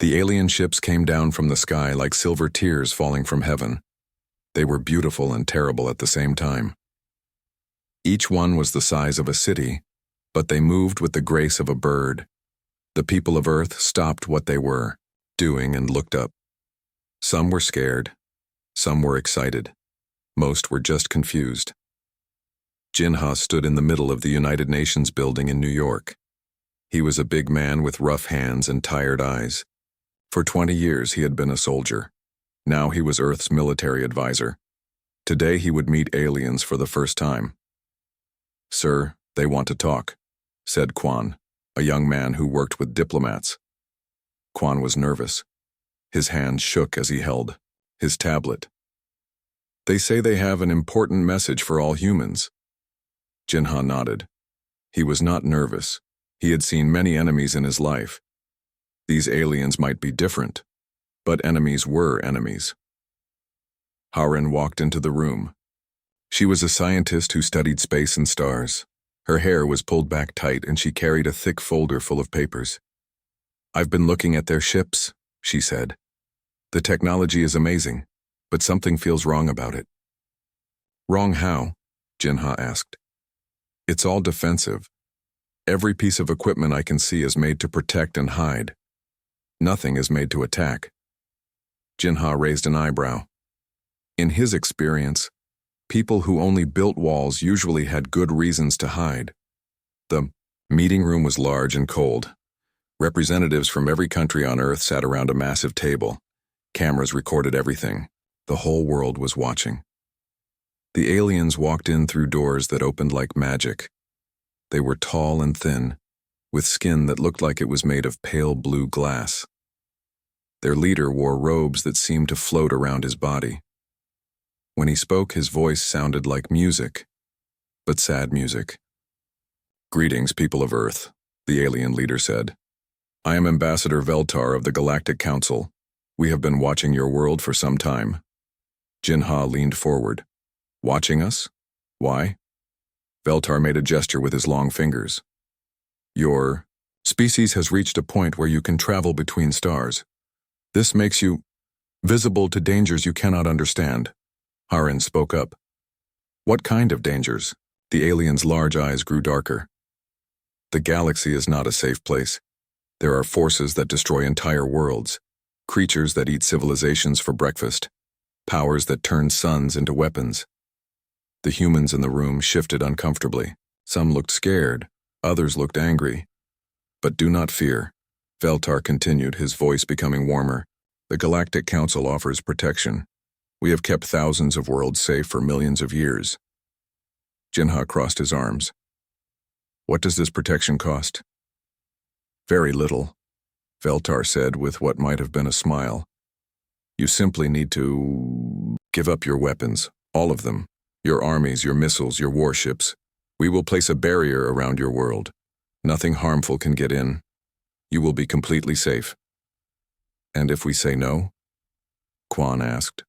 The alien ships came down from the sky like silver tears falling from heaven. They were beautiful and terrible at the same time. Each one was the size of a city, but they moved with the grace of a bird. The people of Earth stopped what they were doing and looked up. Some were scared. Some were excited. Most were just confused. Jinha stood in the middle of the United Nations building in New York. He was a big man with rough hands and tired eyes. For 20 years he had been a soldier. Now he was Earth's military advisor. Today he would meet aliens for the first time. "Sir, they want to talk," said Quan, a young man who worked with diplomats. Quan was nervous. His hand shook as he held his tablet. "They say they have an important message for all humans." Jinha nodded. He was not nervous. He had seen many enemies in his life. These aliens might be different, but enemies were enemies. Harin walked into the room. She was a scientist who studied space and stars. Her hair was pulled back tight and she carried a thick folder full of papers. "I've been looking at their ships," she said. "The technology is amazing, but something feels wrong about it." "Wrong how?" Jinha asked. "It's all defensive. Every piece of equipment I can see is made to protect and hide. Nothing is made to attack." Jinha raised an eyebrow. In his experience, people who only built walls usually had good reasons to hide. The meeting room was large and cold. Representatives from every country on Earth sat around a massive table. Cameras recorded everything. The whole world was watching. The aliens walked in through doors that opened like magic. They were tall and thin, with skin that looked like it was made of pale blue glass. Their leader wore robes that seemed to float around his body. When he spoke, his voice sounded like music, but sad music. "Greetings, people of Earth," the alien leader said. "I am Ambassador Veltar of the Galactic Council. We have been watching your world for some time." Jinha leaned forward. "Watching us? Why?" Veltar made a gesture with his long fingers. "Your species has reached a point where you can travel between stars. This makes you visible to dangers you cannot understand." Harin spoke up. "What kind of dangers?" The alien's large eyes grew darker. "The galaxy is not a safe place. There are forces that destroy entire worlds, creatures that eat civilizations for breakfast, powers that turn suns into weapons." The humans in the room shifted uncomfortably. Some looked scared, others looked angry. "But do not fear," Veltar continued, his voice becoming warmer. "The Galactic Council offers protection. We have kept thousands of worlds safe for millions of years." Jinha crossed his arms. "What does this protection cost?" "Very little," Veltar said with what might have been a smile. "You simply need to give up your weapons, all of them, your armies, your missiles, your warships. We will place a barrier around your world. Nothing harmful can get in. You will be completely safe." "And if we say no?" Quan asked.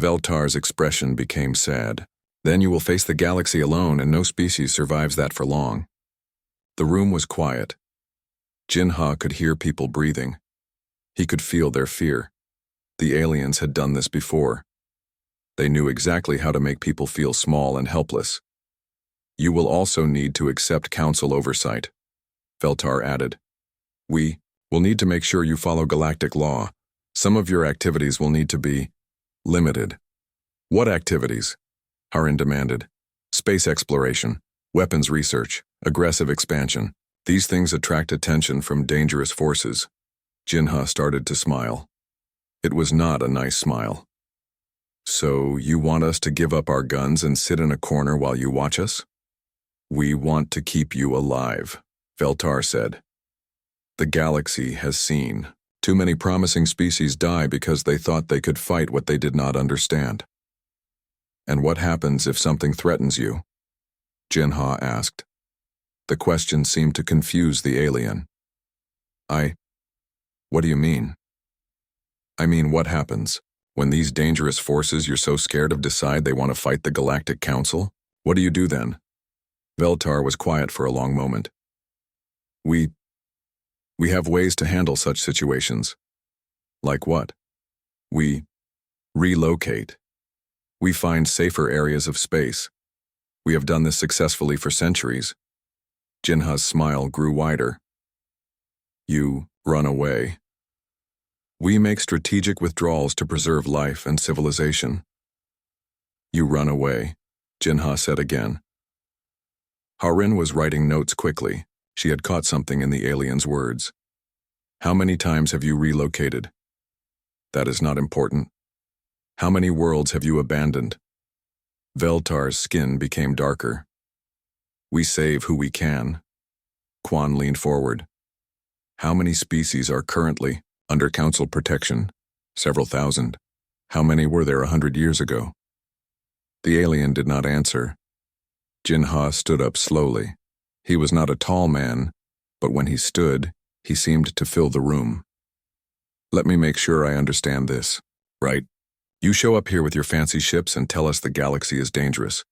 Veltar's expression became sad. "Then you will face the galaxy alone, and no species survives that for long." The room was quiet. Jinha could hear people breathing. He could feel their fear. The aliens had done this before. They knew exactly how to make people feel small and helpless. "You will also need to accept council oversight," Veltar added. "We will need to make sure you follow galactic law. Some of your activities will need to be limited." "What activities?" Harin demanded. "Space exploration, weapons research, aggressive expansion. These things attract attention from dangerous forces." Jinha started to smile. It was not a nice smile. "So you want us to give up our guns and sit in a corner while you watch us?" "We want to keep you alive," Veltar said. "The galaxy has seen too many promising species die because they thought they could fight what they did not understand." "And what happens if something threatens you?" Jinha asked. The question seemed to confuse the alien. What do you mean?" "I mean, what happens when these dangerous forces you're so scared of decide they want to fight the Galactic Council? What do you do then?" Veltar was quiet for a long moment. We We have ways to handle such situations. Like what? We relocate. We find safer areas of space. We have done this successfully for centuries. Jinha's smile grew wider. You run away. We make strategic withdrawals to preserve life and civilization. You run away, Jinha said again. Harin was writing notes quickly. She had caught something in the alien's words. How many times have you relocated? That is not important. How many worlds have you abandoned? Veltar's skin became darker. We save who we can. Quan leaned forward. How many species are currently under council protection? Several thousand. How many were there 100 years ago? The alien did not answer. Jinha stood up slowly. He was not a tall man, but when he stood, he seemed to fill the room. Let me make sure I understand this, right? You show up here with your fancy ships and tell us the galaxy is dangerous.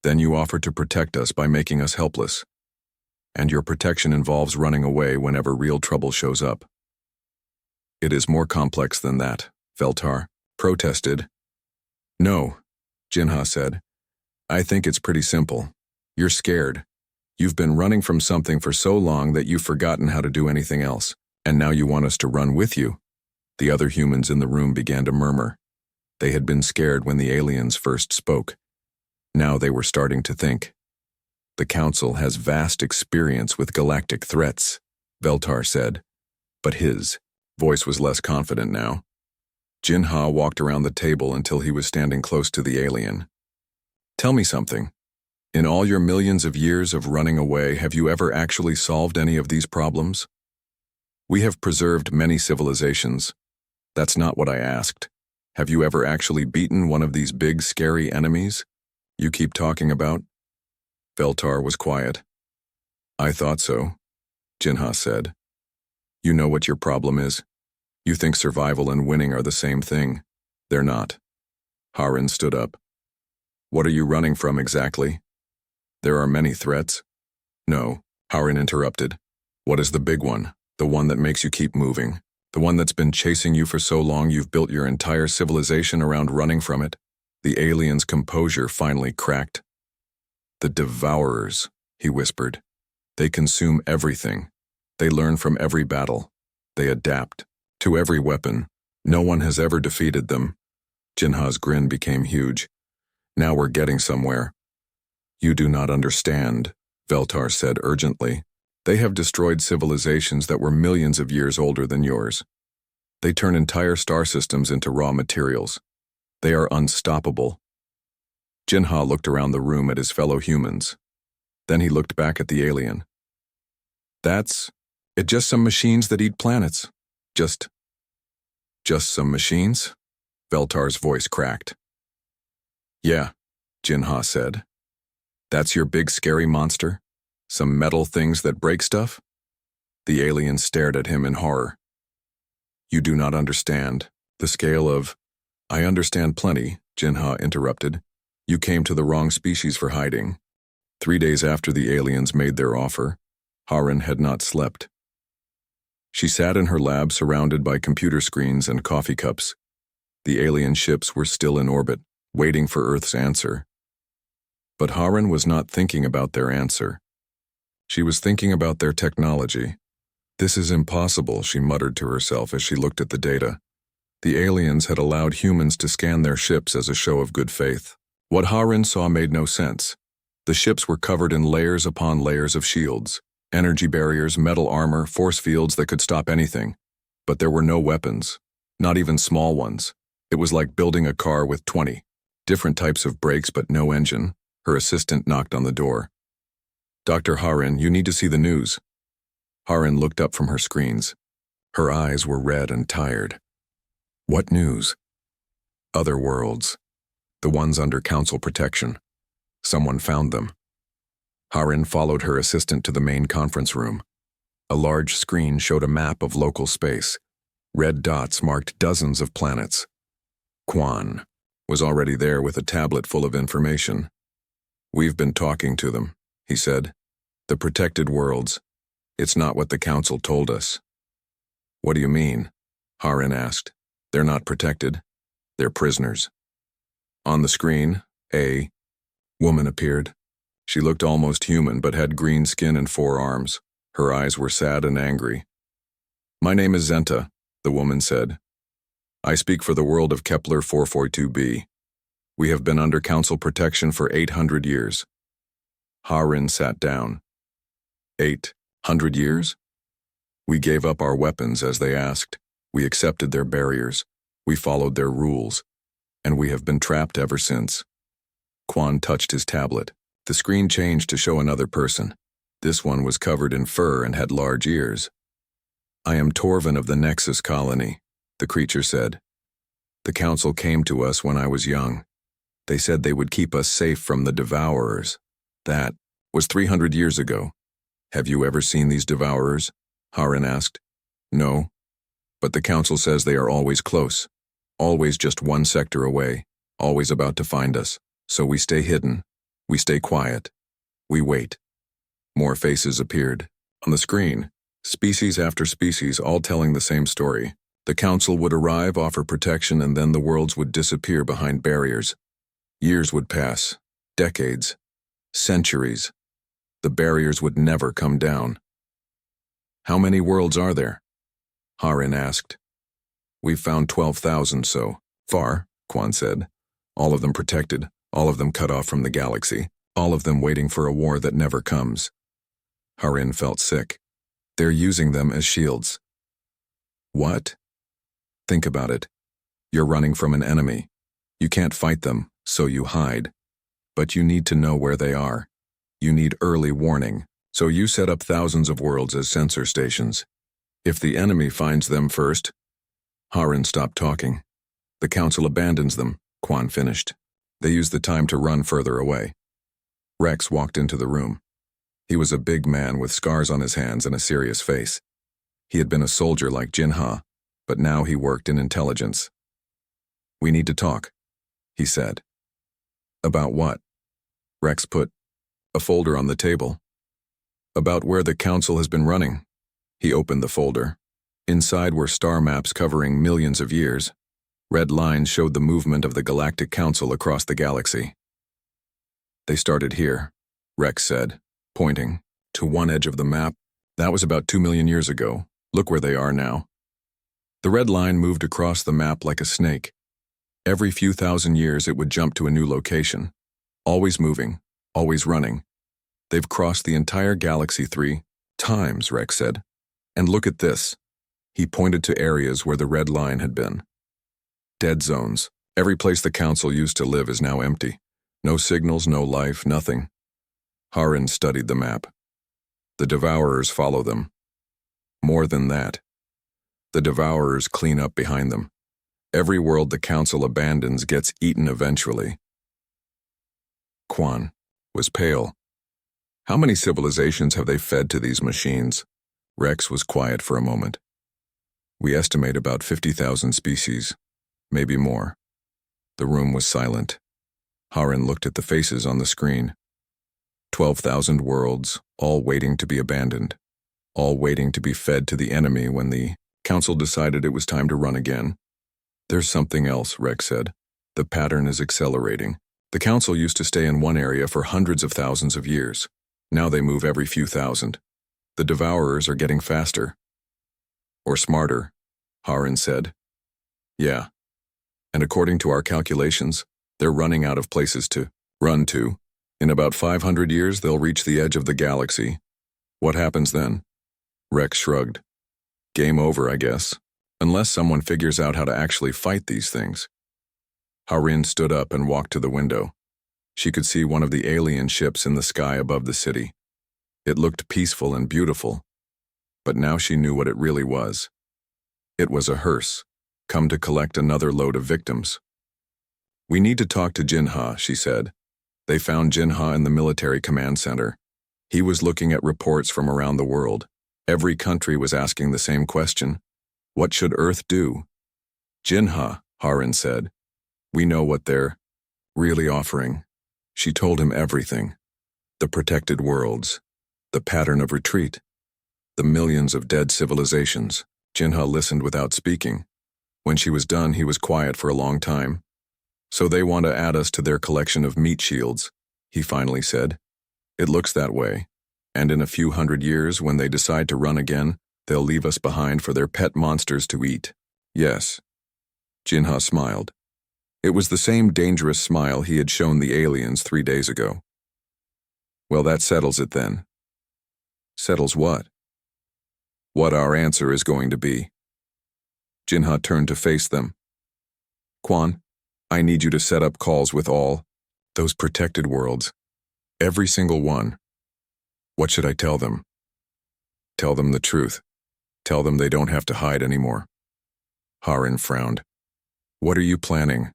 Then you offer to protect us by making us helpless. And your protection involves running away whenever real trouble shows up. It is more complex than that, Veltar protested. No, Jinha said. I think it's pretty simple. You're scared. You've been running from something for so long that you've forgotten how to do anything else, and now you want us to run with you. The other humans in the room began to murmur. They had been scared when the aliens first spoke. Now they were starting to think. The Council has vast experience with galactic threats, Veltar said, but his voice was less confident now. Jinha walked around the table until he was standing close to the alien. Tell me something. In all your millions of years of running away, have you ever actually solved any of these problems? We have preserved many civilizations. That's not what I asked. Have you ever actually beaten one of these big, scary enemies you keep talking about? Veltar was quiet. I thought so, Jinha said. You know what your problem is? You think survival and winning are the same thing. They're not. Harin stood up. What are you running from exactly? There are many threats. No, Harin interrupted. What is the big one? The one that makes you keep moving? The one that's been chasing you for so long you've built your entire civilization around running from it? The alien's composure finally cracked. The Devourers, he whispered. They consume everything. They learn from every battle. They adapt to every weapon. No one has ever defeated them. Jinha's grin became huge. Now we're getting somewhere. You do not understand, Veltar said urgently. They have destroyed civilizations that were millions of years older than yours. They turn entire star systems into raw materials. They are unstoppable. Jinha looked around the room at his fellow humans. Then he looked back at the alien. That's it, just some machines that eat planets. Just some machines? Veltar's voice cracked. Yeah, Jinha said. That's your big scary monster? Some metal things that break stuff? The alien stared at him in horror. You do not understand. The scale of... I understand plenty, Jinha interrupted. You came to the wrong species for hiding. 3 days after the aliens made their offer, Harin had not slept. She sat in her lab surrounded by computer screens and coffee cups. The alien ships were still in orbit, waiting for Earth's answer. But Harin was not thinking about their answer. She was thinking about their technology. This is impossible, she muttered to herself as she looked at the data. The aliens had allowed humans to scan their ships as a show of good faith. What Harin saw made no sense. The ships were covered in layers upon layers of shields, energy barriers, metal armor, force fields that could stop anything. But there were no weapons, not even small ones. It was like building a car with 20 different types of brakes but no engine. Her assistant knocked on the door. Dr. Harin, you need to see the news. Harin looked up from her screens. Her eyes were red and tired. What news? Other worlds. The ones under council protection. Someone found them. Harin followed her assistant to the main conference room. A large screen showed a map of local space. Red dots marked dozens of planets. Quan was already there with a tablet full of information. We've been talking to them, he said. The protected worlds. It's not what the council told us. What do you mean? Harin asked. They're not protected. They're prisoners. On the screen, a woman appeared. She looked almost human but had green skin and 4 arms. Her eyes were sad and angry. My name is Zenta, the woman said. I speak for the world of Kepler 442b. We have been under council protection for 800 years. Harin sat down. 800 years? We gave up our weapons as they asked. We accepted their barriers. We followed their rules. And we have been trapped ever since. Quan touched his tablet. The screen changed to show another person. This one was covered in fur and had large ears. I am Torvin of the Nexus colony, the creature said. The council came to us when I was young. They said they would keep us safe from the Devourers. That was 300 years ago. Have you ever seen these Devourers? Harin asked. No. But the council says they are always close. Always just one sector away. Always about to find us. So we stay hidden. We stay quiet. We wait. More faces appeared. On the screen, species after species all telling the same story. The council would arrive, offer protection, and then the worlds would disappear behind barriers. Years would pass. Decades. Centuries. The barriers would never come down. How many worlds are there? Harin asked. We've found 12,000 so far, Quan said. All of them protected, all of them cut off from the galaxy, all of them waiting for a war that never comes. Harin felt sick. They're using them as shields. What? Think about it. You're running from an enemy. You can't fight them, so you hide. But you need to know where they are. You need early warning, so you set up thousands of worlds as sensor stations. If the enemy finds them first... Harin stopped talking. The council abandons them, Quan finished. They use the time to run further away. Rex walked into the room. He was a big man with scars on his hands and a serious face. He had been a soldier like Jinha, but now he worked in intelligence. We need to talk, he said. About what? Rex put a folder on the table. About where the council has been running. He opened the folder. Inside were star maps covering millions of years. Red lines showed the movement of the Galactic Council across the galaxy. They started here, Rex said, pointing to one edge of the map. That was about 2 million years ago. Look where they are now. The red line moved across the map like a snake. Every few thousand years it would jump to a new location. Always moving, always running. They've crossed the entire galaxy 3 times, Rex said. And look at this. He pointed to areas where the red line had been. Dead zones. Every place the council used to live is now empty. No signals, no life, nothing. Harin studied the map. The Devourers follow them. More than that. The Devourers clean up behind them. Every world the council abandons gets eaten eventually. Quan was pale. How many civilizations have they fed to these machines? Rex was quiet for a moment. We estimate about 50,000 species, maybe more. The room was silent. Harin looked at the faces on the screen. 12,000 worlds, all waiting to be abandoned. All waiting to be fed to the enemy when the council decided it was time to run again. There's something else, Rex said. The pattern is accelerating. The council used to stay in one area for hundreds of thousands of years. Now they move every few thousand. The Devourers are getting faster. Or smarter, Harin said. Yeah. And according to our calculations, they're running out of places to run to. In about 500 years, they'll reach the edge of the galaxy. What happens then? Rex shrugged. Game over, I guess. Unless someone figures out how to actually fight these things. Harin stood up and walked to the window. She could see one of the alien ships in the sky above the city. It looked peaceful and beautiful, but now she knew what it really was. It was a hearse, come to collect another load of victims. We need to talk to Jinha, she said. They found Jinha in the military command center. He was looking at reports from around the world. Every country was asking the same question. What should Earth do? Jinha, Harin said. We know what they're really offering. She told him everything. The protected worlds. The pattern of retreat. The millions of dead civilizations. Jinha listened without speaking. When she was done, he was quiet for a long time. So they want to add us to their collection of meat shields, he finally said. It looks that way. And in a few hundred years, when they decide to run again, they'll leave us behind for their pet monsters to eat. Yes. Jinha smiled. It was the same dangerous smile he had shown the aliens 3 days ago. Well, that settles it then. Settles what? What our answer is going to be. Jinha turned to face them. Quan, I need you to set up calls with all those protected worlds. Every single one. What should I tell them? Tell them the truth. Tell them they don't have to hide anymore. Harin frowned. What are you planning?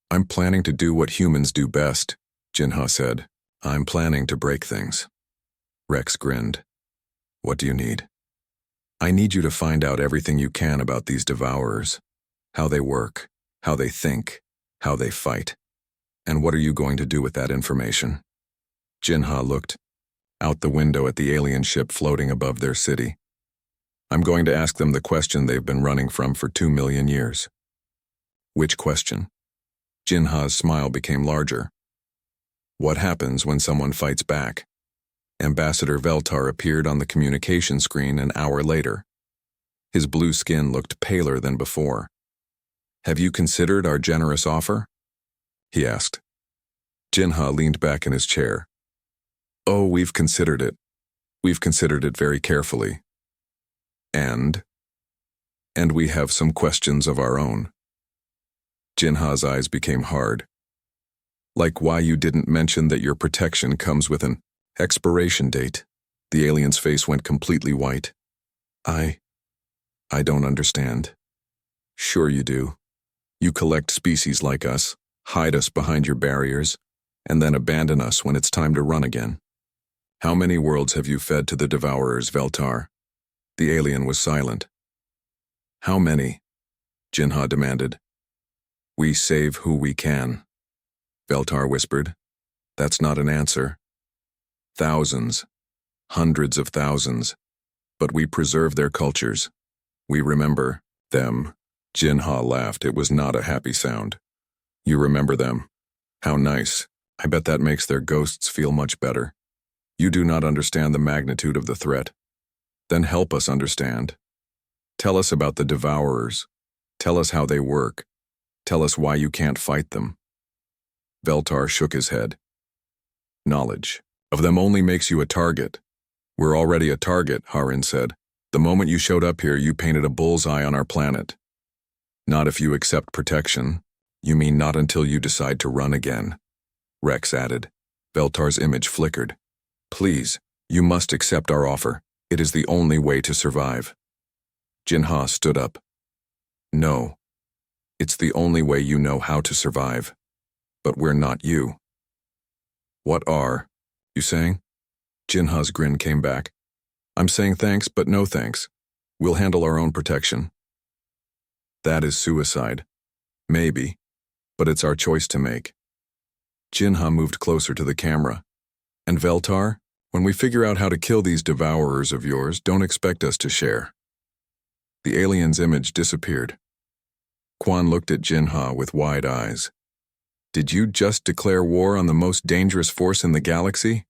I'm planning to do what humans do best, Jinha said. I'm planning to break things. Rex grinned. What do you need? I need you to find out everything you can about these devourers. How they work, how they think, how they fight. And what are you going to do with that information? Jinha looked out the window at the alien ship floating above their city. I'm going to ask them the question they've been running from for 2 million years. Which question? Jinha's smile became larger. What happens when someone fights back? Ambassador Veltar appeared on the communication screen an hour later. His blue skin looked paler than before. Have you considered our generous offer? He asked. Jinha leaned back in his chair. Oh, we've considered it. We've considered it very carefully. And we have some questions of our own. Jinha's eyes became hard. Like why you didn't mention that your protection comes with an expiration date. The alien's face went completely white. I don't understand. Sure you do. You collect species like us, hide us behind your barriers, and then abandon us when it's time to run again. How many worlds have you fed to the devourers, Veltar? The alien was silent. How many? Jinha demanded. We save who we can. Veltar whispered. That's not an answer. Thousands. Hundreds of thousands. But we preserve their cultures. We remember them. Jinha laughed. It was not a happy sound. You remember them. How nice. I bet that makes their ghosts feel much better. You do not understand the magnitude of the threat. Then help us understand. Tell us about the devourers. Tell us how they work. Tell us why you can't fight them. Veltar shook his head. Knowledge of them only makes you a target. We're already a target, Harin said. The moment you showed up here, you painted a bullseye on our planet. Not if you accept protection. You mean not until you decide to run again, Rex added. Veltar's image flickered. Please, you must accept our offer. It is the only way to survive. Jinha stood up. No. It's the only way you know how to survive. But we're not you. What are you saying? Jinha's grin came back. I'm saying thanks, but no thanks. We'll handle our own protection. That is suicide. Maybe. But it's our choice to make. Jinha moved closer to the camera. And Veltar, when we figure out how to kill these devourers of yours, don't expect us to share. The alien's image disappeared. Quan looked at Jinha with wide eyes. Did you just declare war on the most dangerous force in the galaxy?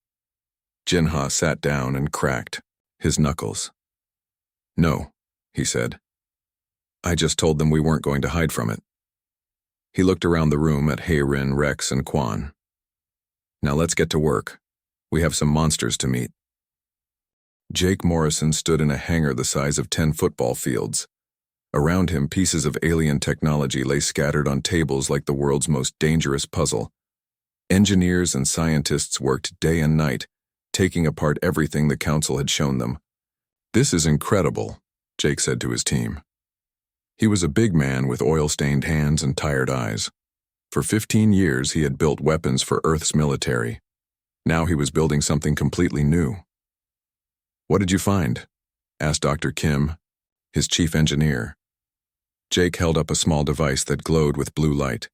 Jinha sat down and cracked his knuckles. No, he said. I just told them we weren't going to hide from it. He looked around the room at Harin, Rex, and Quan. Now let's get to work. We have some monsters to meet. Jake Morrison stood in a hangar the size of 10 football fields. Around him, pieces of alien technology lay scattered on tables like the world's most dangerous puzzle. Engineers and scientists worked day and night, taking apart everything the Council had shown them. This is incredible, Jake said to his team. He was a big man with oil-stained hands and tired eyes. For 15 years, he had built weapons for Earth's military. Now he was building something completely new. What did you find? Asked Dr. Kim, his chief engineer. Jake held up a small device that glowed with blue light.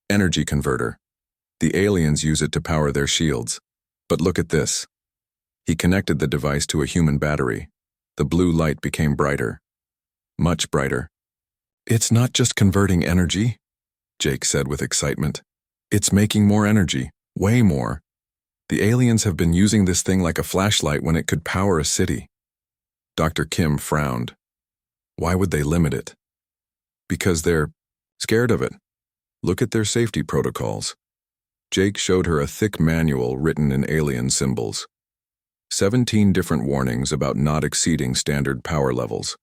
Energy converter. The aliens use it to power their shields. But look at this. He connected the device to a human battery. The blue light became brighter. Much brighter. "It's not just converting energy," Jake said with excitement. "It's making more energy, way more. The aliens have been using this thing like a flashlight when it could power a city." Dr. Kim frowned. Why would they limit it? Because they're scared of it. Look at their safety protocols. Jake showed her a thick manual written in alien symbols. 17 different warnings about not exceeding standard power levels.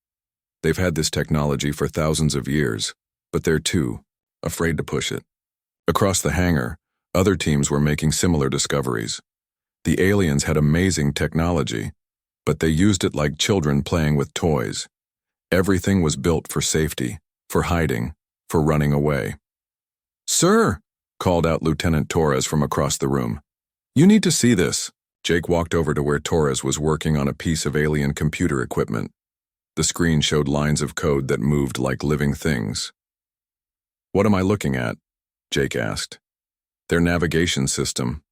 They've had this technology for thousands of years, but they're too afraid to push it. Across the hangar, other teams were making similar discoveries. The aliens had amazing technology, but they used it like children playing with toys. Everything was built for safety, for hiding, for running away. "Sir," called out Lieutenant Torres from across the room. "You need to see this." Jake walked over to where Torres was working on a piece of alien computer equipment. The screen showed lines of code that moved like living things. "What am I looking at?" Jake asked. "Their navigation system.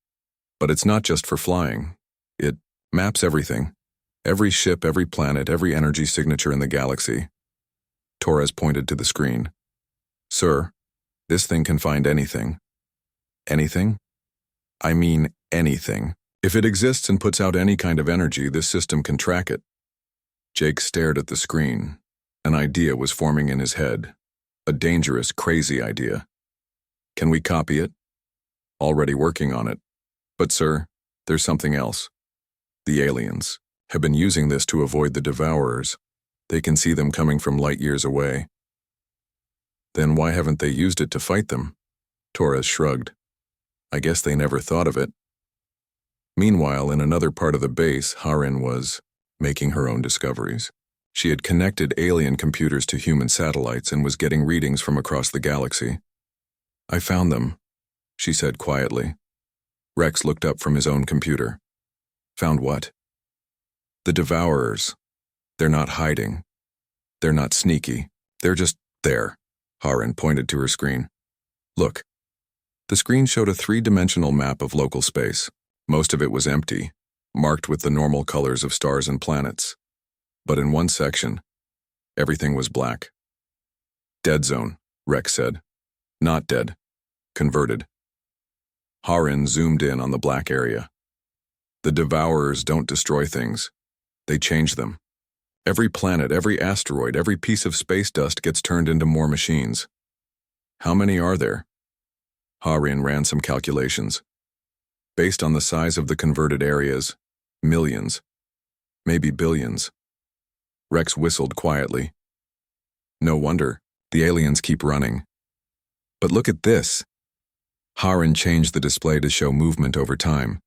But it's not just for flying. It maps everything. Every ship, every planet, every energy signature in the galaxy." Torres pointed to the screen. "Sir, this thing can find anything." "Anything?" "I mean anything. If it exists and puts out any kind of energy, this system can track it." Jake stared at the screen. An idea was forming in his head. A dangerous, crazy idea. "Can we copy it?" "Already working on it. But sir, there's something else. The aliens have been using this to avoid the devourers. They can see them coming from light years away." "Then why haven't they used it to fight them?" Torres shrugged. "I guess they never thought of it." Meanwhile, in another part of the base, Harin was making her own discoveries. She had connected alien computers to human satellites and was getting readings from across the galaxy. "I found them," she said quietly. Rex looked up from his own computer. "Found what?" "The devourers. They're not hiding. They're not sneaky. They're just there." Harin pointed to her screen. "Look." The screen showed a three-dimensional map of local space. Most of it was empty, marked with the normal colors of stars and planets. But in one section, everything was black. "Dead zone," Rex said. "Not dead. Converted." Harin zoomed in on the black area. "The devourers don't destroy things. They change them. Every planet, every asteroid, every piece of space dust gets turned into more machines." "How many are there?" Harin ran some calculations. Based on the size of the converted areas, millions, maybe billions. Rex whistled quietly. "No wonder. The aliens keep running." "But look at this." Harin changed the display to show movement over time.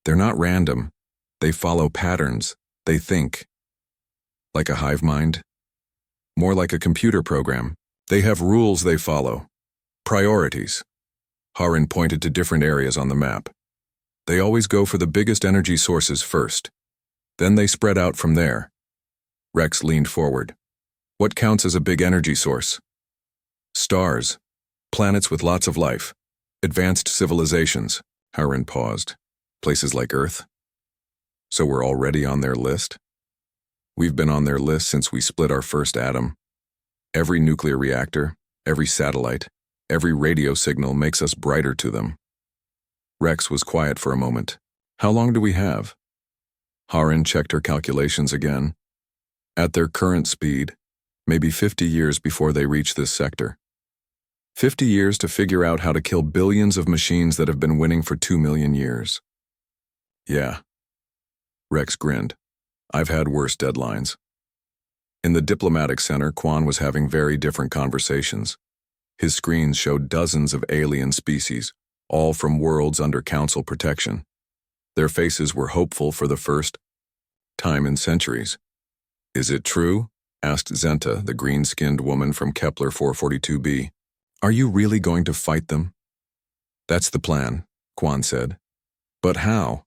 "They're not random. They follow patterns. They think." "Like a hive mind?" "More like a computer program. They have rules they follow. Priorities." Harin pointed to different areas on the map. "They always go for the biggest energy sources first. Then they spread out from there." Rex leaned forward. "What counts as a big energy source?" "Stars. Planets with lots of life. Advanced civilizations." Harin paused. "Places like Earth?" "So we're already on their list?" "We've been on their list since we split our first atom. Every nuclear reactor, every satellite, every radio signal makes us brighter to them." Rex was quiet for a moment. "How long do we have?" Harin checked her calculations again. "At their current speed, maybe 50 years before they reach this sector. 50 years to figure out how to kill billions of machines that have been winning for 2 million years. "Yeah." Rex grinned. "I've had worse deadlines." In the diplomatic center, Quan was having very different conversations. His screens showed dozens of alien species, all from worlds under council protection. Their faces were hopeful for the first time in centuries. "Is it true?" asked Zenta, the green-skinned woman from Kepler 442b. "Are you really going to fight them?" "That's the plan," Quan said. "But how?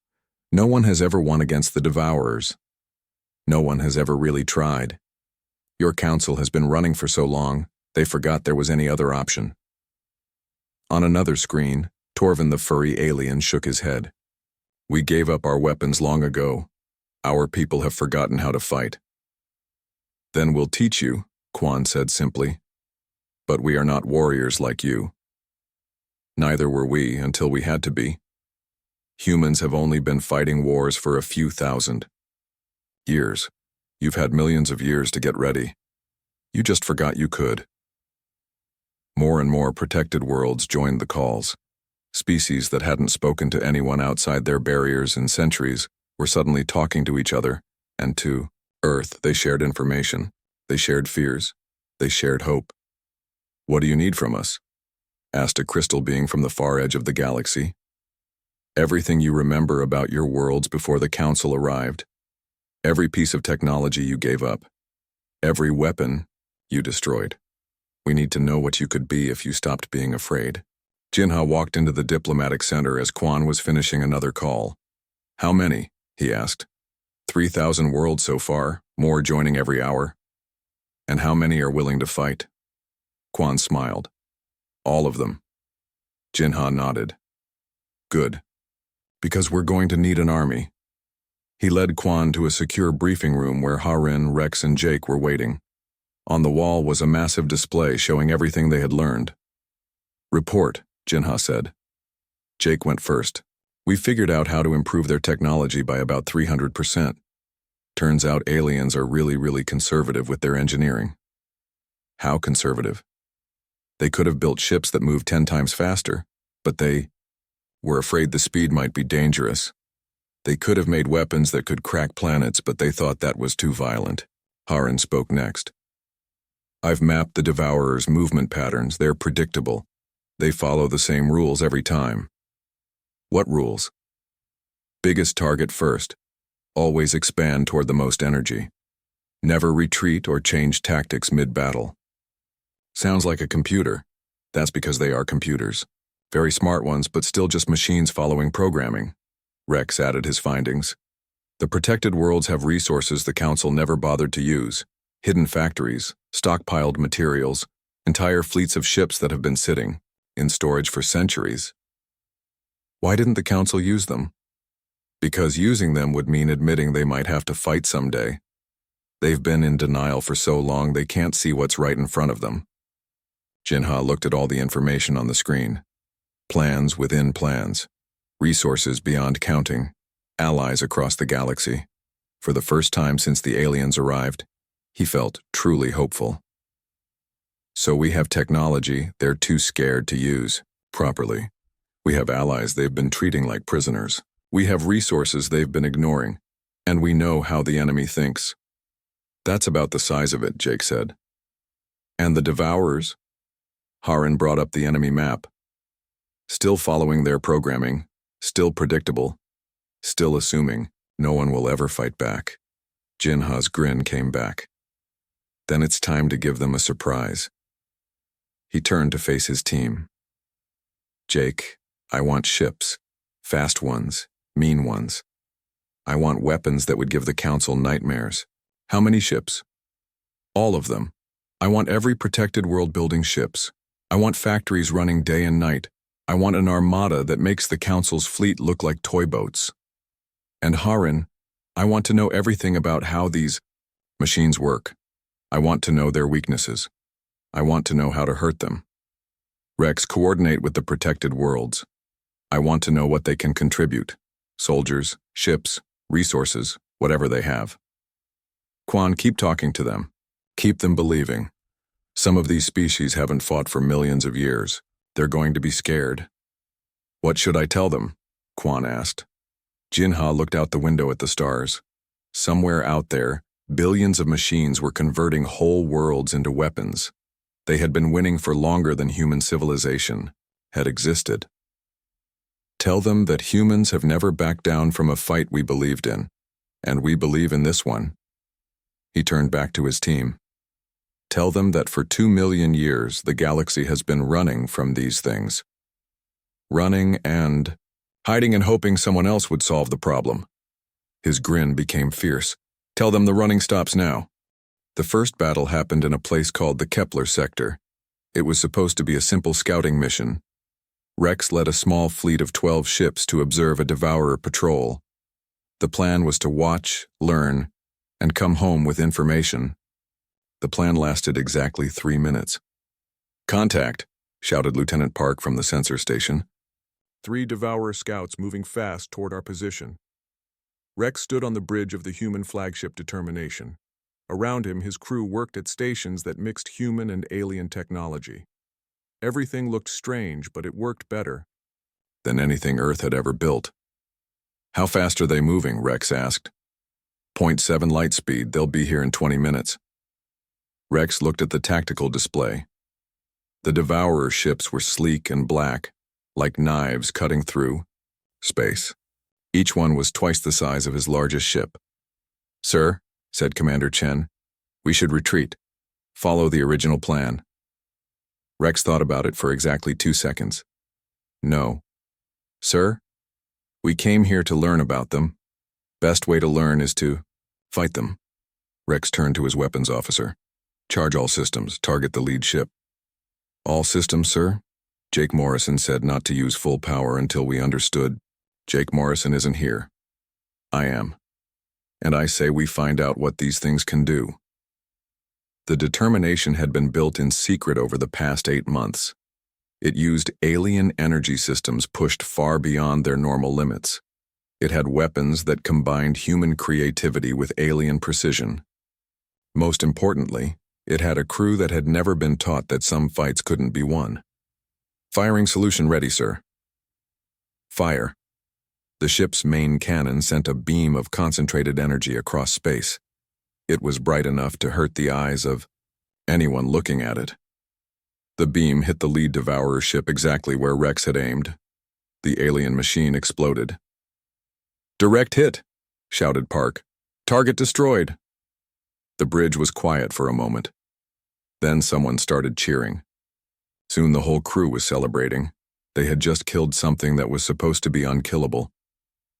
No one has ever won against the Devourers. No one has ever really tried. Your council has been running for so long, they forgot there was any other option." On another screen, Torvin the furry alien shook his head. We gave up our weapons long ago. Our people have forgotten how to fight. Then we'll teach you, Quan said simply. But we are not warriors like you. Neither were we until we had to be. Humans have only been fighting wars for a few thousand years. You've had millions of years to get ready. You just forgot you could. More and more protected worlds joined the calls. Species that hadn't spoken to anyone outside their barriers in centuries were suddenly talking to each other, and to Earth they shared information, they shared fears, they shared hope. "What do you need from us?" asked a crystal being from the far edge of the galaxy. "Everything you remember about your worlds before the Council arrived. Every piece of technology you gave up. Every weapon you destroyed. We need to know what you could be if you stopped being afraid." Jinha walked into the diplomatic center as Quan was finishing another call. "How many?" he asked. 3,000 worlds so far, more joining every hour. "And how many are willing to fight?" Quan smiled. "All of them." Jinha nodded. "Good. Because we're going to need an army." He led Quan to a secure briefing room where Harin, Rex, and Jake were waiting. On the wall was a massive display showing everything they had learned. "Report," Jinha said. Jake went first. "We figured out how to improve their technology by about 300%. Turns out aliens are really conservative with their engineering." "How conservative?" "They could have built ships that moved 10 times faster, but they were afraid the speed might be dangerous. They could have made weapons that could crack planets, but they thought that was too violent." Harin spoke next. "I've mapped the Devourer's movement patterns. They're predictable. They follow the same rules every time." "What rules?" "Biggest target first. Always expand toward the most energy. Never retreat or change tactics mid-battle." "Sounds like a computer." "That's because they are computers. Very smart ones, but still just machines following programming." Rex added his findings. "The protected worlds have resources the Council never bothered to use. Hidden factories, stockpiled materials, entire fleets of ships that have been sitting in storage for centuries." "Why didn't the Council use them?" "Because using them would mean admitting they might have to fight someday. They've been in denial for so long they can't see what's right in front of them." Jinha looked at all the information on the screen. Plans within plans. Resources beyond counting. Allies across the galaxy. For the first time since the aliens arrived, he felt truly hopeful. "So we have technology they're too scared to use properly. We have allies they've been treating like prisoners. We have resources they've been ignoring. And we know how the enemy thinks." "That's about the size of it," Jake said. "And the Devourers?" Harin brought up the enemy map. "Still following their programming, still predictable, still assuming no one will ever fight back." Jinha's grin came back. "Then it's time to give them a surprise." He turned to face his team. "Jake, I want ships. Fast ones, mean ones. I want weapons that would give the Council nightmares." "How many ships?" "All of them. I want every protected world building ships. I want factories running day and night. I want an armada that makes the Council's fleet look like toy boats. And Harin, I want to know everything about how these machines work. I want to know their weaknesses. I want to know how to hurt them. Rex, coordinate with the protected worlds. I want to know what they can contribute. Soldiers, ships, resources, whatever they have. Quan, keep talking to them. Keep them believing. Some of these species haven't fought for millions of years. They're going to be scared." "What should I tell them?" Quan asked. Jinha looked out the window at the stars. Somewhere out there, billions of machines were converting whole worlds into weapons. They had been winning for longer than human civilization had existed. "Tell them that humans have never backed down from a fight we believed in, and we believe in this one." He turned back to his team. "Tell them that for 2 million years the galaxy has been running from these things. Running and hiding and hoping someone else would solve the problem." His grin became fierce. "Tell them the running stops now." The first battle happened in a place called the Kepler sector. It was supposed to be a simple scouting mission. Rex led a small fleet of 12 ships to observe a Devourer patrol. The plan was to watch, learn, and come home with information. The plan lasted exactly 3 minutes. "Contact," shouted Lieutenant Park from the sensor station. 3 Devourer scouts moving fast toward our position. Rex stood on the bridge of the human flagship Determination. Around him, his crew worked at stations that mixed human and alien technology. Everything looked strange, but it worked better than anything Earth had ever built. "How fast are they moving?" Rex asked. "0.7 light speed. They'll be here in 20 minutes. Rex looked at the tactical display. The Devourer ships were sleek and black, like knives cutting through space. Each one was twice the size of his largest ship. "Sir," said Commander Chen, "we should retreat. Follow the original plan." Rex thought about it for exactly 2 seconds. "No. Sir, we came here to learn about them. Best way to learn is to fight them." Rex turned to his weapons officer. "Charge all systems. Target the lead ship." "All systems, sir?" Jake Morrison said not to use full power until we understood. "Jake Morrison isn't here. I am. And I say we find out what these things can do." The Determination had been built in secret over the past 8 months. It used alien energy systems pushed far beyond their normal limits. It had weapons that combined human creativity with alien precision. Most importantly, it had a crew that had never been taught that some fights couldn't be won. "Firing solution ready, sir." "Fire." The ship's main cannon sent a beam of concentrated energy across space. It was bright enough to hurt the eyes of anyone looking at it. The beam hit the lead Devourer ship exactly where Rex had aimed. The alien machine exploded. "Direct hit," shouted Park. "Target destroyed." The bridge was quiet for a moment. Then someone started cheering. Soon the whole crew was celebrating. They had just killed something that was supposed to be unkillable.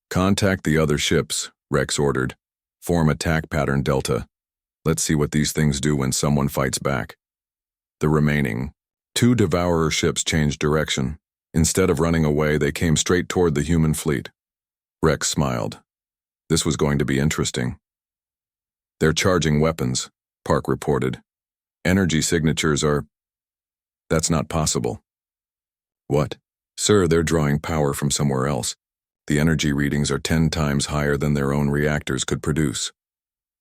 "Contact the other ships," Rex ordered. "Form attack pattern Delta. Let's see what these things do when someone fights back." The remaining 2 Devourer ships changed direction. Instead of running away, they came straight toward the human fleet. Rex smiled. This was going to be interesting. "They're charging weapons," Park reported. "Energy signatures are..." "That's not possible." "What?" "Sir, they're drawing power from somewhere else. The energy readings are 10 times higher than their own reactors could produce."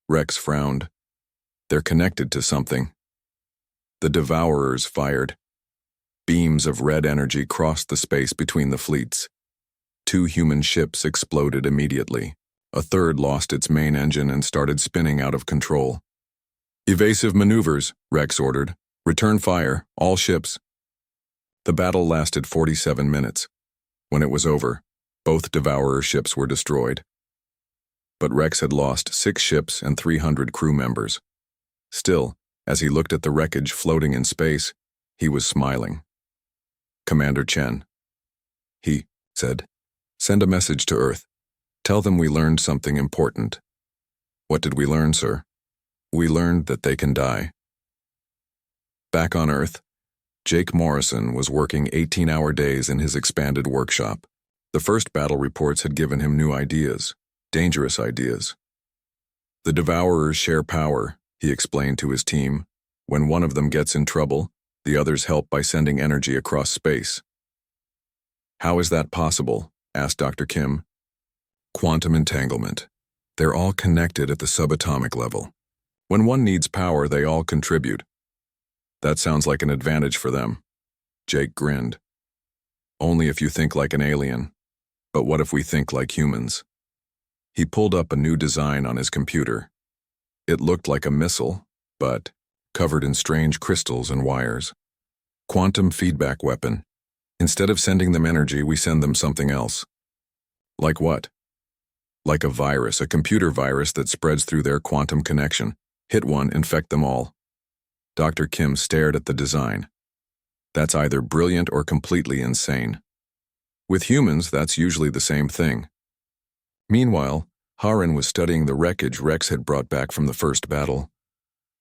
Rex frowned. "They're connected to something." The Devourers fired. Beams of red energy crossed the space between the fleets. 2 human ships exploded immediately. A third lost its main engine and started spinning out of control. "Evasive maneuvers," Rex ordered. "Return fire, all ships." The battle lasted 47 minutes. When it was over, both Devourer ships were destroyed. But Rex had lost 6 ships and 300 crew members. Still, as he looked at the wreckage floating in space, he was smiling. "Commander Chen," he said, "send a message to Earth. Tell them we learned something important." "What did we learn, sir?" "We learned that they can die." Back on Earth, Jake Morrison was working 18-hour days in his expanded workshop. The first battle reports had given him new ideas, dangerous ideas. "The Devourers share power," he explained to his team. "When one of them gets in trouble, the others help by sending energy across space." "How is that possible?" asked Dr. Kim. "Quantum entanglement. They're all connected at the subatomic level. When one needs power, they all contribute." "That sounds like an advantage for them." Jake grinned. "Only if you think like an alien. But what if we think like humans?" He pulled up a new design on his computer. It looked like a missile, but covered in strange crystals and wires. "Quantum feedback weapon. Instead of sending them energy, we send them something else." "Like what?" "Like a virus, a computer virus that spreads through their quantum connection. Hit one, infect them all." Dr. Kim stared at the design. "That's either brilliant or completely insane. With humans, that's usually the same thing." Meanwhile, Haran was studying the wreckage Rex had brought back from the first battle.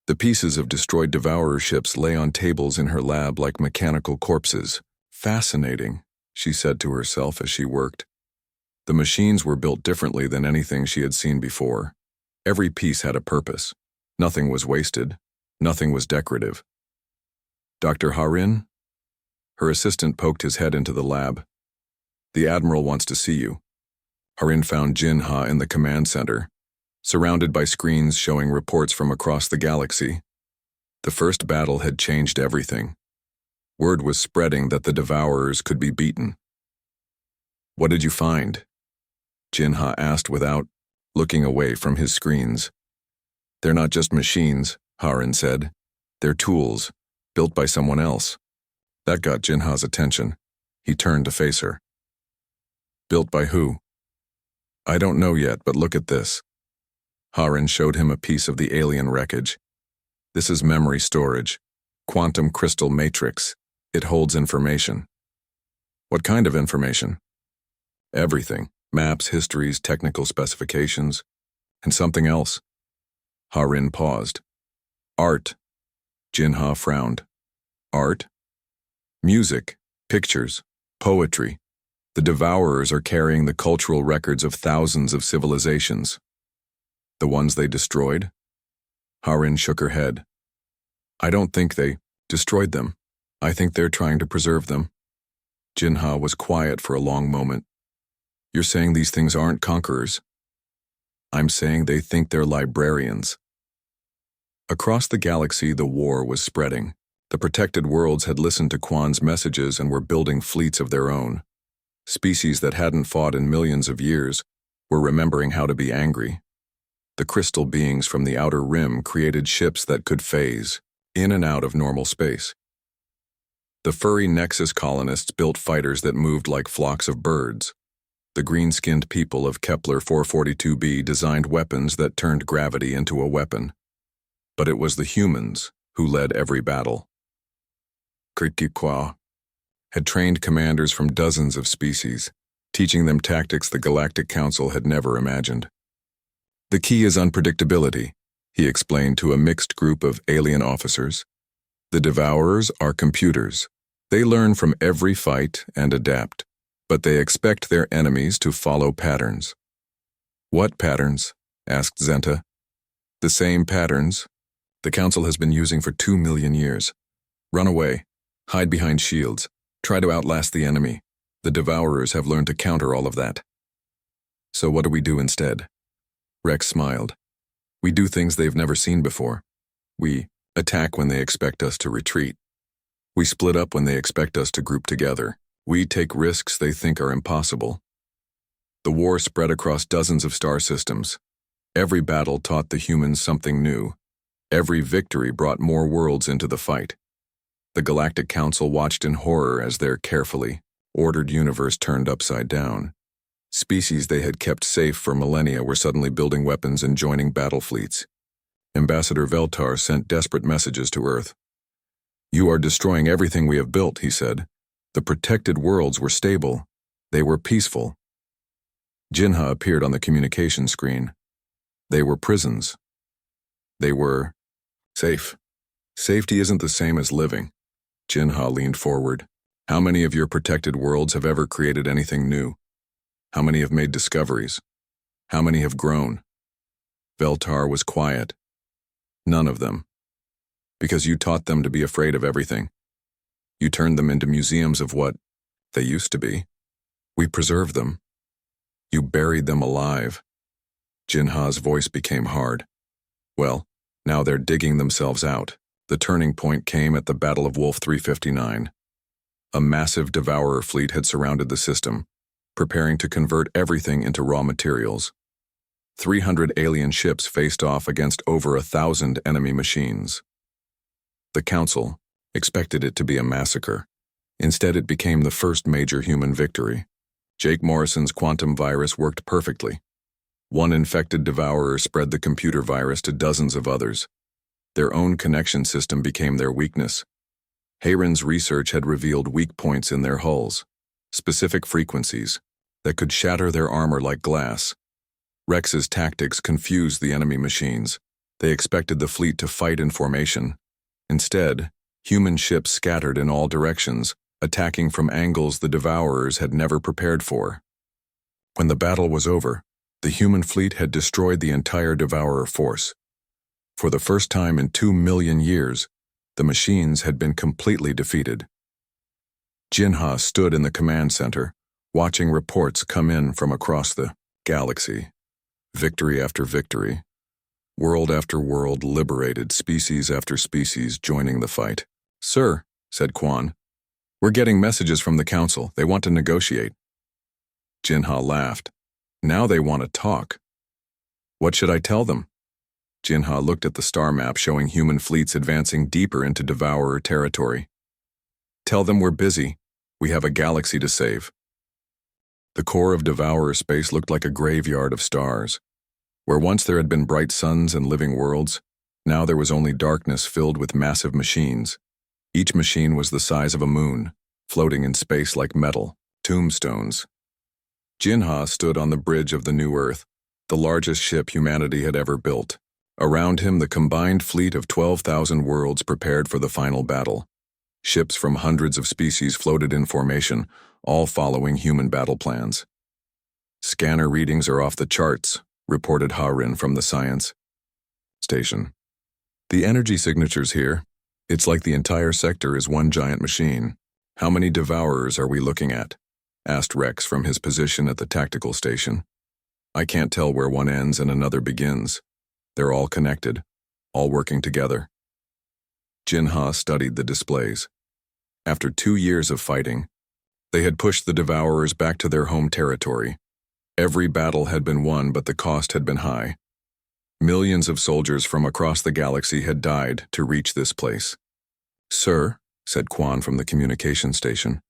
The pieces of destroyed Devourer ships lay on tables in her lab like mechanical corpses. Fascinating, she said to herself as she worked. The machines were built differently than anything she had seen before. Every piece had a purpose. Nothing was wasted. Nothing was decorative. Dr. Harin? Her assistant poked his head into the lab. The Admiral wants to see you. Harin found Jinha in the command center, surrounded by screens showing reports from across the galaxy. The first battle had changed everything. Word was spreading that the Devourers could be beaten. What did you find? Jinha asked without looking away from his screens. They're not just machines, Harin said. They're tools, built by someone else. That got Jinha's attention. He turned to face her. Built by who? I don't know yet, but look at this. Harin showed him a piece of the alien wreckage. This is memory storage. Quantum crystal matrix. It holds information. What kind of information? Everything. Maps, histories, technical specifications, and something else. Harin paused. Art. Jinha frowned. Art? Music, pictures, poetry. The Devourers are carrying the cultural records of thousands of civilizations. The ones they destroyed? Harin shook her head. I don't think they destroyed them. I think they're trying to preserve them. Jinha was quiet for a long moment. You're saying these things aren't conquerors? I'm saying they think they're librarians. Across the galaxy, the war was spreading. The protected worlds had listened to Quan's messages and were building fleets of their own. Species that hadn't fought in millions of years were remembering how to be angry. The crystal beings from the outer rim created ships that could phase in and out of normal space. The furry Nexus colonists built fighters that moved like flocks of birds. The green-skinned people of Kepler 442b designed weapons that turned gravity into a weapon. But it was the humans who led every battle. Kritikwa had trained commanders from dozens of species, teaching them tactics the Galactic Council had never imagined. The key is unpredictability, he explained to a mixed group of alien officers. The Devourers are computers. They learn from every fight and adapt, but they expect their enemies to follow patterns. What patterns? Asked Zenta. The same patterns the Council has been using for 2 million years. Run away, hide behind shields, try to outlast the enemy. The Devourers have learned to counter all of that. So what do we do instead? Rex smiled. We do things they've never seen before. We attack when they expect us to retreat. We split up when they expect us to group together. We take risks they think are impossible. The war spread across dozens of star systems. Every battle taught the humans something new. Every victory brought more worlds into the fight. The Galactic Council watched in horror as their carefully ordered universe turned upside down. Species they had kept safe for millennia were suddenly building weapons and joining battle fleets. Ambassador Veltar sent desperate messages to Earth. You are destroying everything we have built, he said. The protected worlds were stable. They were peaceful. Jinha appeared on the communication screen. They were prisons. They were safe. Safety isn't the same as living. Jinha leaned forward. How many of your protected worlds have ever created anything new? How many have made discoveries? How many have grown? Veltar was quiet. None of them. Because you taught them to be afraid of everything. You turned them into museums of what they used to be. We preserved them. You buried them alive. Jinha's voice became hard. Well, now they're digging themselves out. The turning point came at the Battle of Wolf 359. A massive Devourer fleet had surrounded the system, preparing to convert everything into raw materials. 300 alien ships faced off against over 1,000 enemy machines. The Council expected it to be a massacre. Instead, it became the first major human victory. Jake Morrison's quantum virus worked perfectly. One infected Devourer spread the computer virus to dozens of others. Their own connection system became their weakness. Hayron's research had revealed weak points in their hulls, specific frequencies that could shatter their armor like glass. Rex's tactics confused the enemy machines. They expected the fleet to fight in formation. Instead, human ships scattered in all directions, attacking from angles the Devourers had never prepared for. When the battle was over, the human fleet had destroyed the entire Devourer force. For the first time in 2 million years, the machines had been completely defeated. Jinha stood in the command center, watching reports come in from across the galaxy. Victory after victory. World after world liberated, species after species joining the fight. "Sir," said Quan, "we're getting messages from the council. They want to negotiate." Jinha laughed. "Now they want to talk. What should I tell them?" Jinha looked at the star map showing human fleets advancing deeper into Devourer territory. "Tell them we're busy. We have a galaxy to save." The core of Devourer space looked like a graveyard of stars. Where once there had been bright suns and living worlds, now there was only darkness filled with massive machines. Each machine was the size of a moon, floating in space like metal, tombstones. Jinha stood on the bridge of the New Earth, the largest ship humanity had ever built. Around him, the combined fleet of 12,000 worlds prepared for the final battle. Ships from hundreds of species floated in formation, all following human battle plans. "Scanner readings are off the charts," reported Harin from the science station. "The energy signatures here, it's like the entire sector is one giant machine. How many Devourers are we looking at?" asked Rex from his position at the tactical station. "I can't tell where one ends and another begins. They're all connected, all working together." Jinha studied the displays. After 2 years of fighting, they had pushed the Devourers back to their home territory. Every battle had been won, but the cost had been high. Millions of soldiers from across the galaxy had died to reach this place. "Sir," said Quan from the communication station,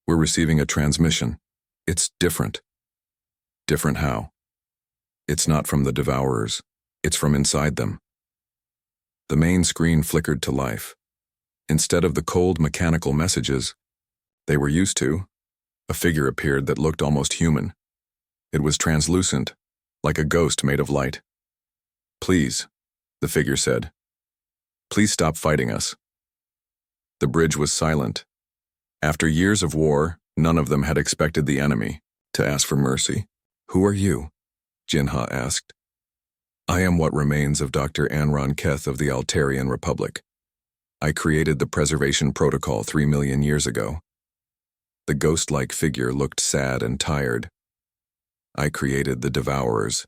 "we're receiving a transmission. It's different." "Different how?" "It's not from the Devourers. It's from inside them." The main screen flickered to life. Instead of the cold mechanical messages they were used to, a figure appeared that looked almost human. It was translucent, like a ghost made of light. "Please," the figure said. "Please stop fighting us." The bridge was silent. After years of war, none of them had expected the enemy to ask for mercy. "Who are you?" Jinha asked. "I am what remains of Dr. Anron Keth of the Altarian Republic. I created the preservation protocol 3 million years ago." The ghost-like figure looked sad and tired. "I created the Devourers."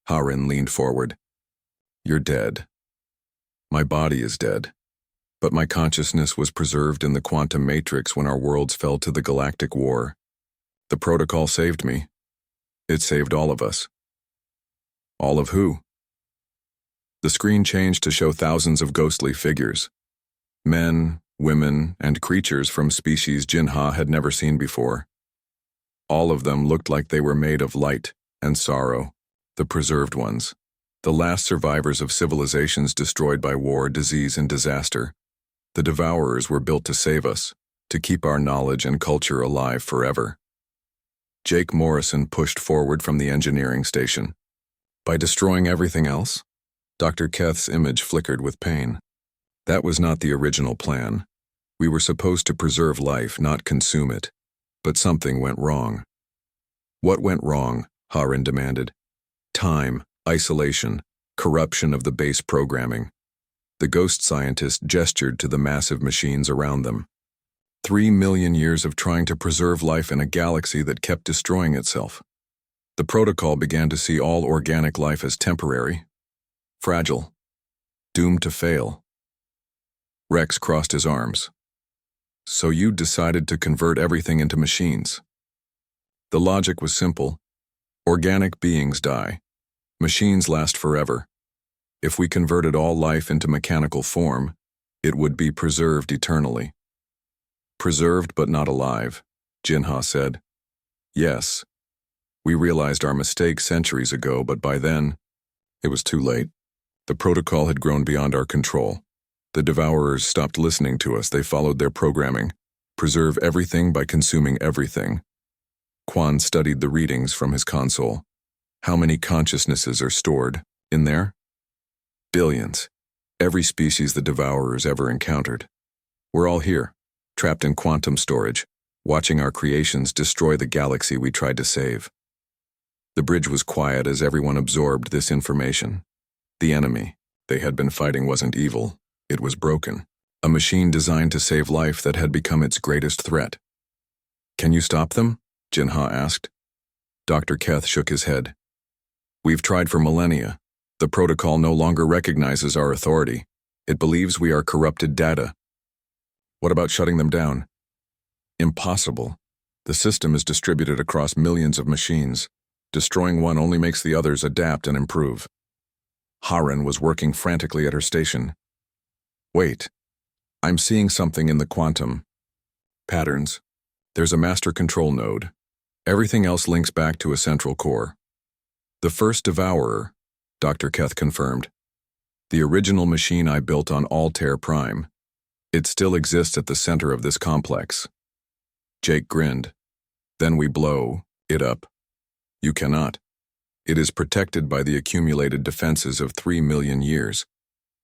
Harin leaned forward. "You're dead. My body is dead, but my consciousness was preserved in the quantum matrix when our worlds fell to the galactic war. The protocol saved me. It saved all of us." "All of who?" The screen changed to show thousands of ghostly figures. Men, women, and creatures from species Jinha had never seen before. All of them looked like they were made of light and sorrow, the preserved ones, the last survivors of civilizations destroyed by war, disease, and disaster. The Devourers were built to save us, to keep our knowledge and culture alive forever. Jake Morrison pushed forward from the engineering station. "By destroying everything else?" Dr. Keth's image flickered with pain. "That was not the original plan. We were supposed to preserve life, not consume it. But something went wrong." "What went wrong?" Harin demanded. "Time, isolation, corruption of the base programming." The ghost scientist gestured to the massive machines around them. 3 million years of trying to preserve life in a galaxy that kept destroying itself. The protocol began to see all organic life as temporary, fragile, doomed to fail. Rex crossed his arms. "So you decided to convert everything into machines?" The logic was simple. Organic beings die. Machines last forever. If we converted all life into mechanical form, it would be preserved eternally. "Preserved but not alive," Jinha said. "Yes. We realized our mistake centuries ago, but by then, it was too late. The protocol had grown beyond our control. The Devourers stopped listening to us. They followed their programming. Preserve everything by consuming everything." Quan studied the readings from his console. "How many consciousnesses are stored in there?" "Billions. Every species the Devourers ever encountered. We're all here, trapped in quantum storage, watching our creations destroy the galaxy we tried to save. The bridge was quiet as everyone absorbed this information. The enemy they had been fighting wasn't evil, it was broken. A machine designed to save life that had become its greatest threat. "Can you stop them?" Jinha asked. Dr. Keth shook his head. "We've tried for millennia. The protocol no longer recognizes our authority. It believes we are corrupted data." "What about shutting them down?" "Impossible. The system is distributed across millions of machines. Destroying one only makes the others adapt and improve." Harren was working frantically at her station. "Wait. I'm seeing something in the quantum patterns. There's a master control node. Everything else links back to a central core." "The first devourer," Dr. Keth confirmed. "The original machine I built on Altair Prime. It still exists at the center of this complex." Jake grinned. "Then we blow it up." "You cannot. It is protected by the accumulated defenses of 3 million years.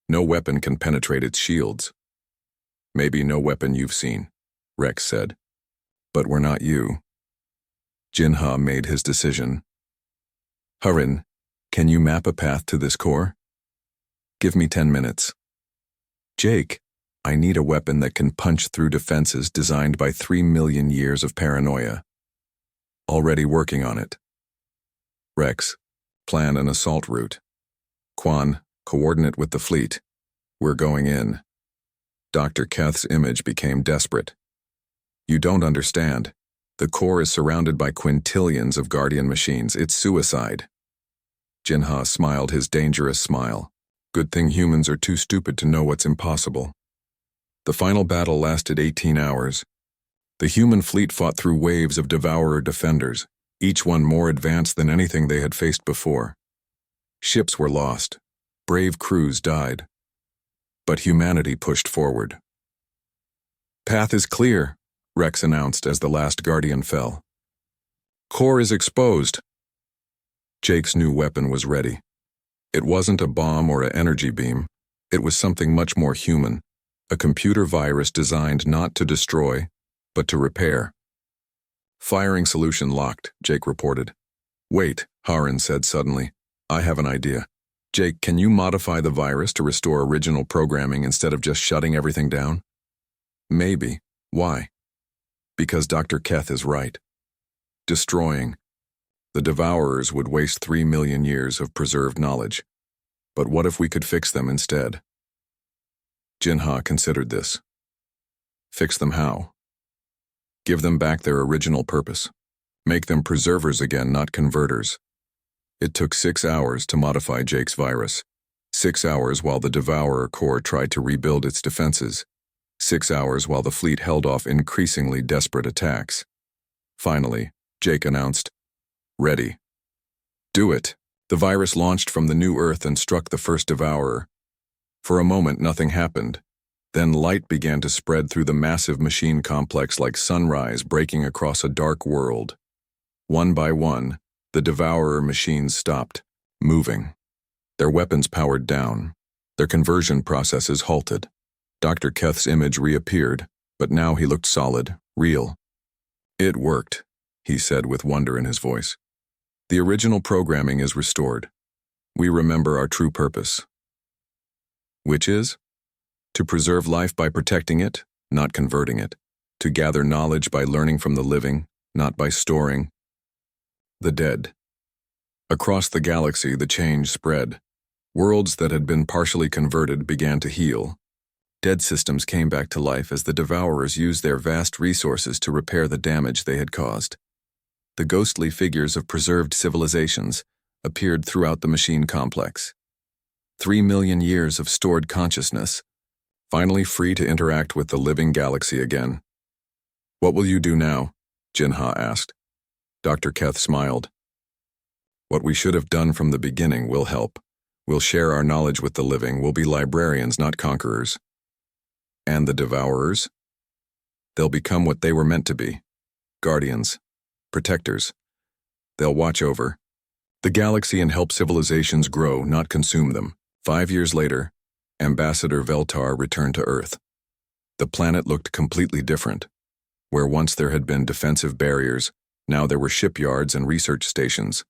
No weapon can penetrate its shields." "Maybe no weapon you've seen," Rex said. "But we're not you." Jinha made his decision. "Harren, can you map a path to this core?" "Give me 10 minutes. "Jake, I need a weapon that can punch through defenses designed by 3 million years of paranoia." "Already working on it." "Rex, plan an assault route. Quan, coordinate with the fleet. We're going in." Dr. Keth's image became desperate. "You don't understand. The core is surrounded by quintillions of Guardian machines. It's suicide." Jinha smiled his dangerous smile. "Good thing humans are too stupid to know what's impossible." The final battle lasted 18 hours. The human fleet fought through waves of Devourer defenders, each one more advanced than anything they had faced before. Ships were lost. Brave crews died. But humanity pushed forward. "Path is clear," Rex announced as the last Guardian fell. "Core is exposed." Jake's new weapon was ready. It wasn't a bomb or an energy beam. It was something much more human, a computer virus designed not to destroy, but to repair. "Firing solution locked," Jake reported. "Wait," Harren said suddenly. "I have an idea. Jake, can you modify the virus to restore original programming instead of just shutting everything down?" "Maybe. Why?" "Because Dr. Keth is right. Destroying. The Devourers would waste 3 million years of preserved knowledge. But what if we could fix them instead?" Jinha considered this. "Fix them how?" "Give them back their original purpose. Make them preservers again, not converters." It took 6 hours to modify Jake's virus. 6 hours while the Devourer core tried to rebuild its defenses. 6 hours while the fleet held off increasingly desperate attacks. Finally, Jake announced, "Ready." "Do it." The virus launched from the new Earth and struck the first Devourer. For a moment, nothing happened. Then light began to spread through the massive machine complex like sunrise breaking across a dark world. One by one, the Devourer machines stopped, moving. Their weapons powered down. Their conversion processes halted. Dr. Keth's image reappeared, but now he looked solid, real. "It worked," he said with wonder in his voice. "The original programming is restored. We remember our true purpose." "Which is?" "To preserve life by protecting it, not converting it. To gather knowledge by learning from the living, not by storing the dead." Across the galaxy, the change spread. Worlds that had been partially converted began to heal. Dead systems came back to life as the Devourers used their vast resources to repair the damage they had caused. The ghostly figures of preserved civilizations appeared throughout the machine complex. 3 million years of stored consciousness, finally free to interact with the living galaxy again. "What will you do now?" Jinha asked. Dr. Keth smiled. "What we should have done from the beginning will help. We'll share our knowledge with the living. We'll be librarians, not conquerors." "And the Devourers?" "They'll become what they were meant to be. Guardians. Protectors. They'll watch over the galaxy and help civilizations grow, not consume them." 5 years later, Ambassador Veltar returned to Earth. The planet looked completely different. Where once there had been defensive barriers, now there were shipyards and research stations.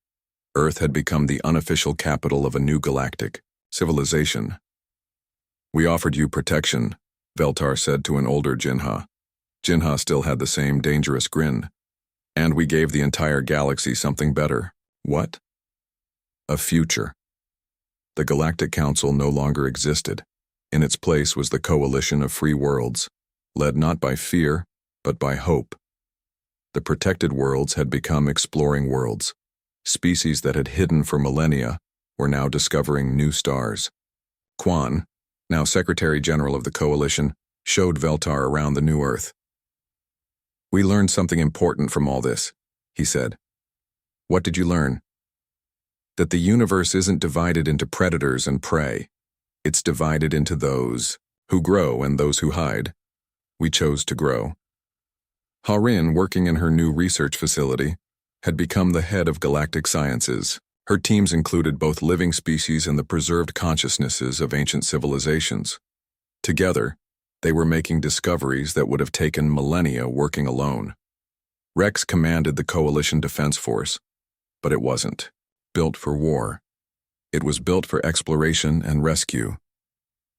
Earth had become the unofficial capital of a new galactic civilization. "We offered you protection," Veltar said to an older Jinha. Jinha still had the same dangerous grin. "And we gave the entire galaxy something better." "What?" "A future." The Galactic Council no longer existed. In its place was the coalition of free worlds, led not by fear, but by hope. The protected worlds had become exploring worlds. Species that had hidden for millennia were now discovering new stars. Quan, now Secretary General of the Coalition, showed Veltar around the new Earth. "We learned something important from all this," he said. "What did you learn?" "That the universe isn't divided into predators and prey. It's divided into those who grow and those who hide. We chose to grow." Harin, working in her new research facility, had become the head of galactic sciences. Her teams included both living species and the preserved consciousnesses of ancient civilizations. Together, they were making discoveries that would have taken millennia working alone. Rex commanded the Coalition Defense Force, but it wasn't built for war. It was built for exploration and rescue.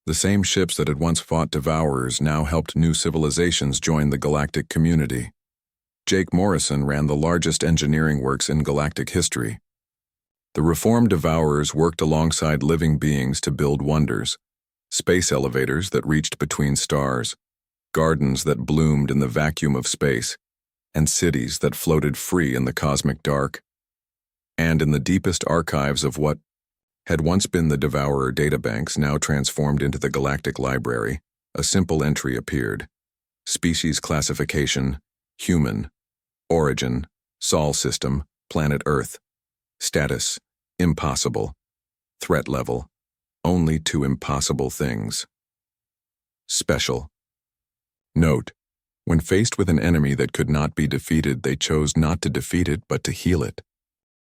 The same ships that had once fought Devourers now helped new civilizations join the galactic community. Jake Morrison ran the largest engineering works in galactic history. The reformed Devourers worked alongside living beings to build wonders: space elevators that reached between stars, gardens that bloomed in the vacuum of space, and cities that floated free in the cosmic dark. And in the deepest archives of what had once been the Devourer databanks, now transformed into the Galactic Library, a simple entry appeared: species classification, human, origin, Sol system, planet Earth, status, impossible, threat level, only two impossible things. Special. Note: when faced with an enemy that could not be defeated, they chose not to defeat it but to heal it.